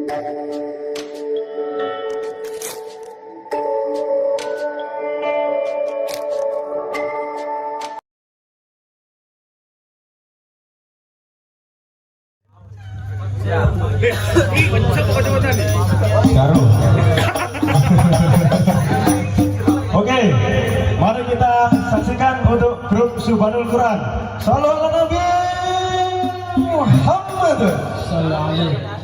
Oke, mari kita saksikan untuk grup Subhanul Quran. Shallallahu ala Nabi Muhammad. Sallallahu alaihi.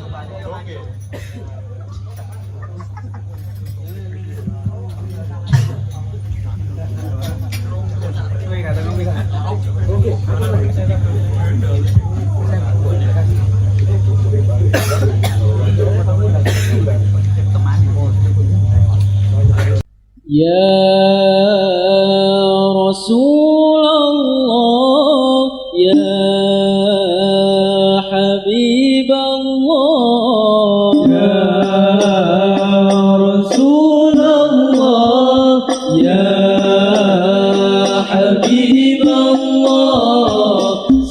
Ya Rasulullah, ya Habibullah, ya Rasulullah, ya Habibullah,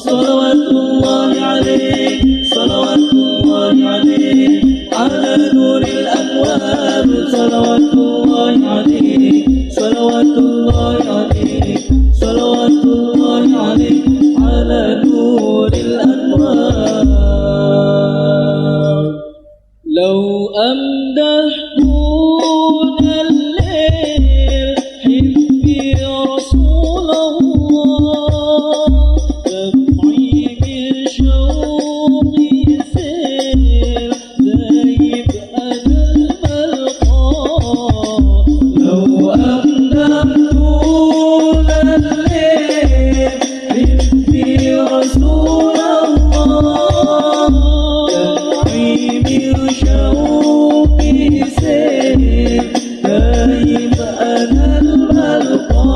salawatullahi alaik, salawatullahi alaik, ala nuril anwar, salawatullahi alaik, salawatullahi alaik, salawatullahi alaik, ala nuril anwar. لو أمدحتون الليل حبي رسول الله، دمعي بشوقي سيل دايب أنا الملقى. لو أمدحتون الليل حبي رسول الله، دمعي بشوقي سيل دايب أنا الملقى.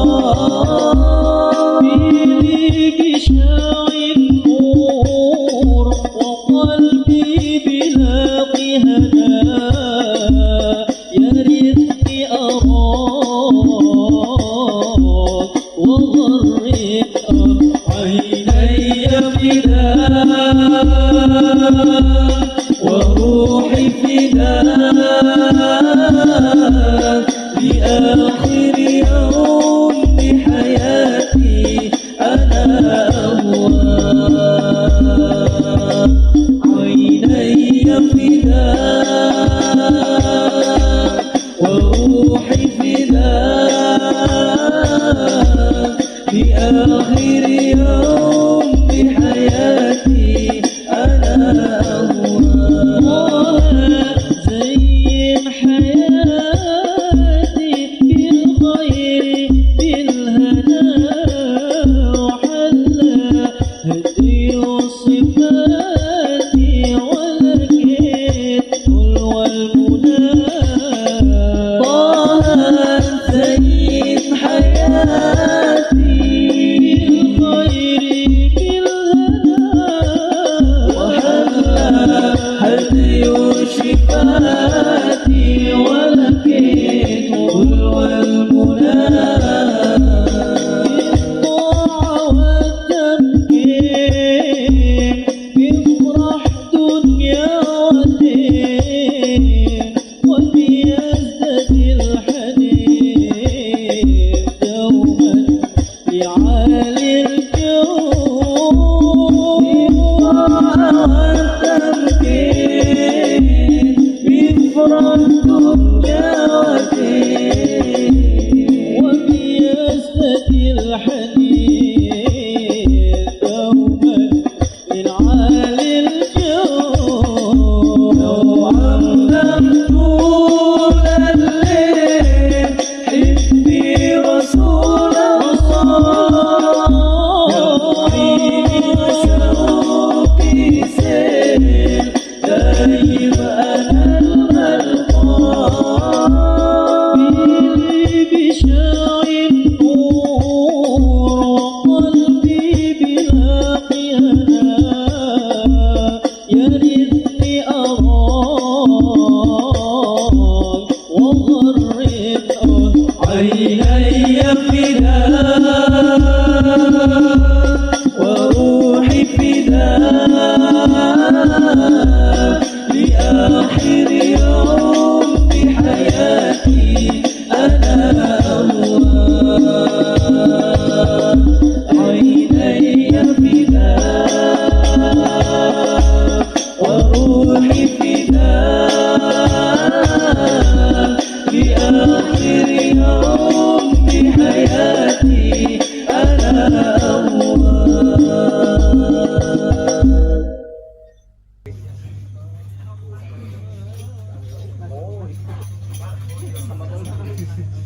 بيدك شاع النور وقلبي بلاقي هنا، يا ريتني أراك وغرق عيني فداك، وروحي فداك، لآخر يوم بحياتي أنا أهواك. عيني فداك، وروحي فداك، لآخر يوم بحياتي أنا أهواك. زين حياتي بالخير بالهنا، وحلى هدي وصفاتي ولقيت كل والمنى. طه زين حياتي بالخير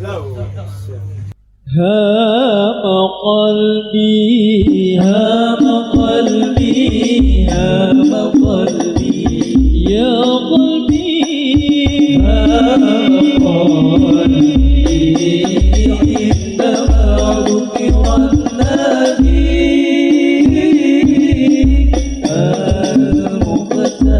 هام قلبي هام قلبي هام قلبي يا قلبي هام قلبي عندما ذكر النبي المختار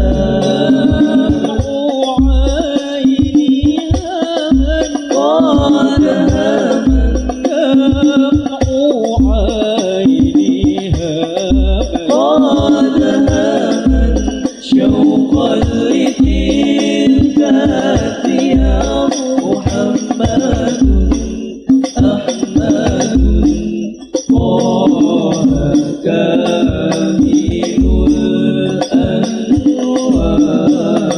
عيني هاما قال هاما شوقا لتلك يا محمد أحمد طه كامل الأنوار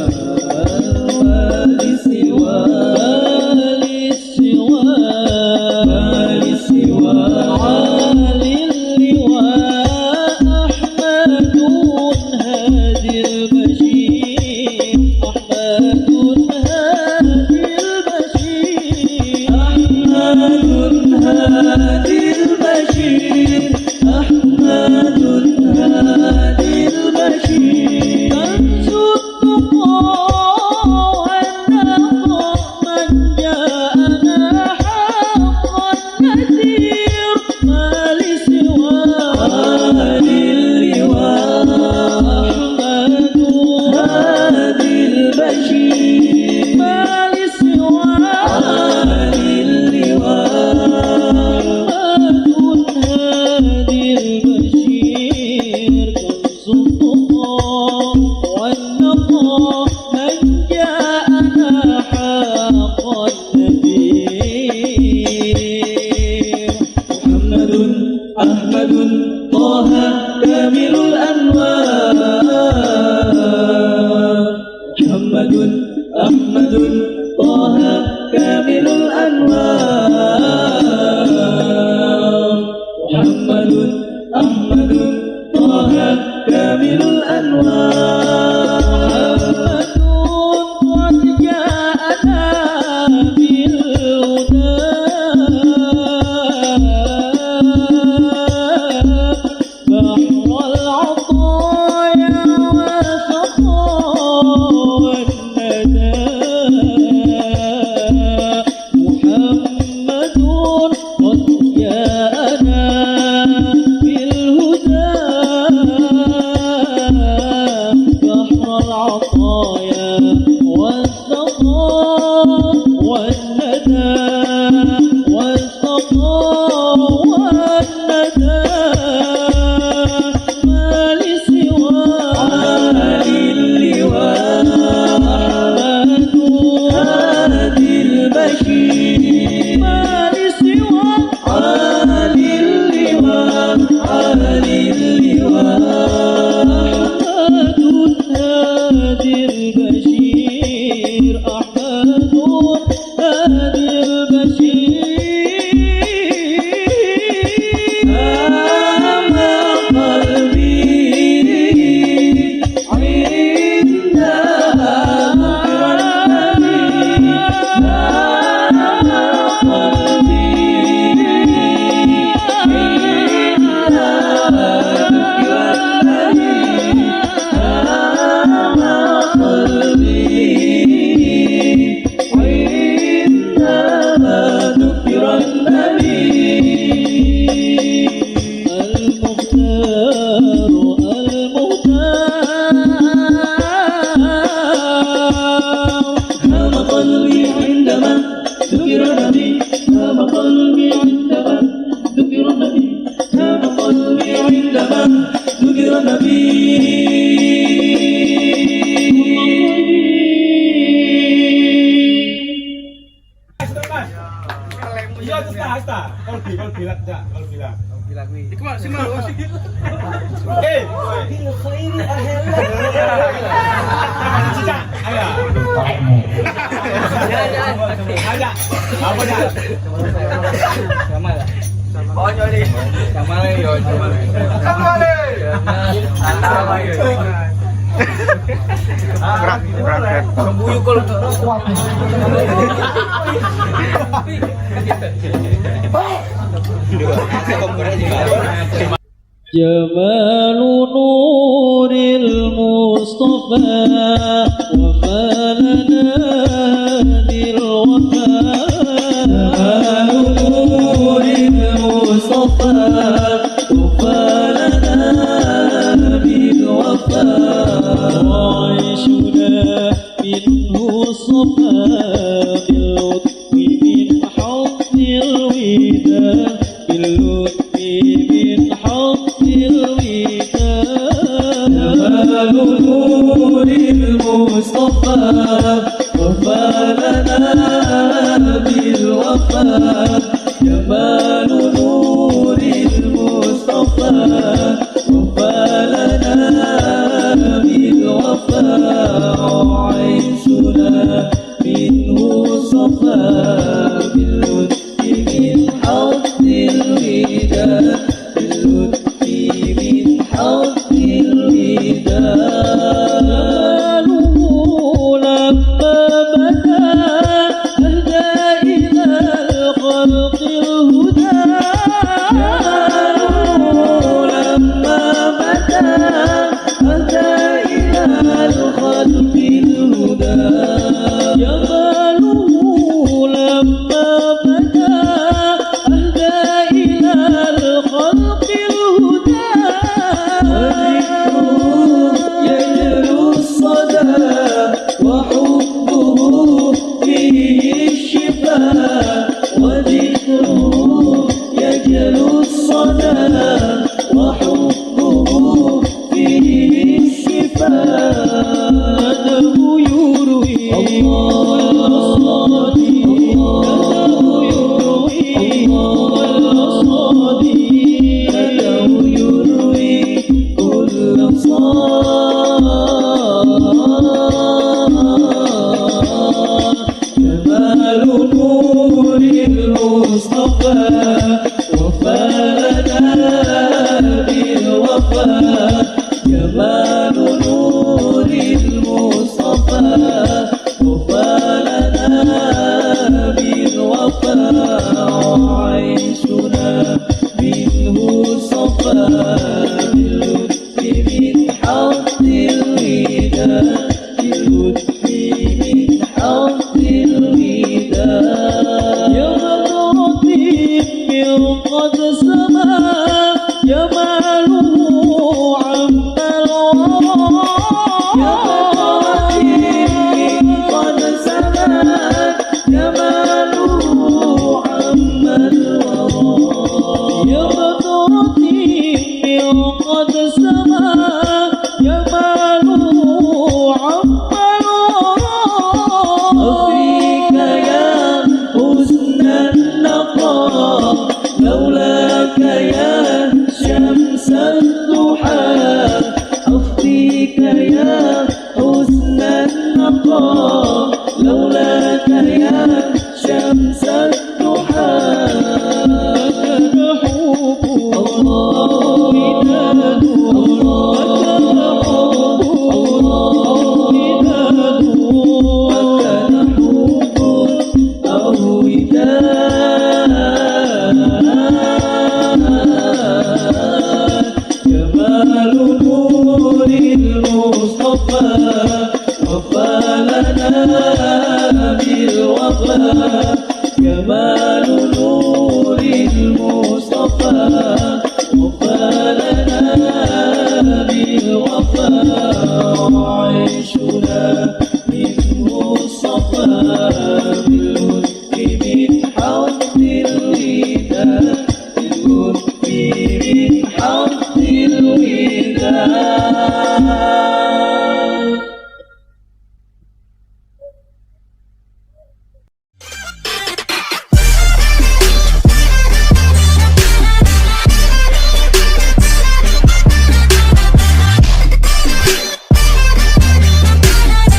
لسوى عالي اللواء أحمد هادي البشير أحمد هادي البشير أحمد هادي البشير أحمد هادي البشير كنز التقى والنقى من جاءنا حقا نذير ما لسوى عالي اللواء أحمد هادي البشير ما لسوى عالي اللواء أحمد هادي البشير كنز التقى والنقى من جاءنا حقا نذير محمد أحمد طه كامل الأنوار محمد أحمد طه كامل الأنوار محمد أحمد طه كامل الأنوار محمد قد جاءنا بالهدى بحر العطايا والسخاء والندى محمد قد جاءنا بالهدى بحر العطايا والسخاء والندى والسخاء والندى ما لسوى عالي اللواء أحمد هادي البشير ما لسوى عالي اللواء عالي اللواء أحمد هادي البشير أحمد هادي البشير هام قلبي عندما ذكر النبي هام قلبي عندما ذكر النبي هام قلبي عندما ذكر النبي المختار هام قلبي عندما ذكر النبي هام قلبي عندما ذكر النبي هام قلبي عندما ذكر النبي Iya, hasta. Kalau bilang enggak, kalau bilang. Ikut sih malu sih. Bil khairi ahla. Ayo. Aja. Apa dah? Sama lah. Oh jadi. Sama lah yo. Sama lah. Sembuyu kalau جمال نور المصطفى وفالنا بالوفاء جمال نور المصطفى وفالنا بالوفاء وعيشنا منه صفا باللطف من حظ الوداد باللطف من حظ الوداد جمال نور المصطفى وفالنا بالوفاء جمال نور المصطفى وفالنا بالوفاء وعيشنا منه صفا باللطف من حظ الوداد باللطف من حظ الوداد لما بدا أهدى إلى الخلق الهدى لما بدا أهدى إلى الخلق الهدى جماله لما بدا أهدى إلى الخلق الهدى وذكره يجلو الصدى وحبه فيه الشفاء وذكره يجلو الصدى وحبه فيه الشفاء ندم يروي الأصادي ندم يروي الأصادي ندم يروي كل صاد جمال نور المصطفى وفالنا بالوفاء جمال نور المصطفى وفالنا بالوفاء وعيشنا منه صفا باللطف من حظ الوداد باللطف من حظ الوداد يا لطيف من قد سما جماله عم الورى يا لطيف من قد سما جماله عم الورى يا لطيف من قد سما جماله عم الورى أفيك يا حسن النقاء لولاك يا شمس الضحى أفديك يا حسن النقاء لولاك يا شمس الضحى لك نحوب الله وداد الله لك نحوب وداد لك نحوب أو وداد جمال نور المصطفى وفالنا بالوفاء جمال نور المصطفى وفالنا بالوفاء وعيشنا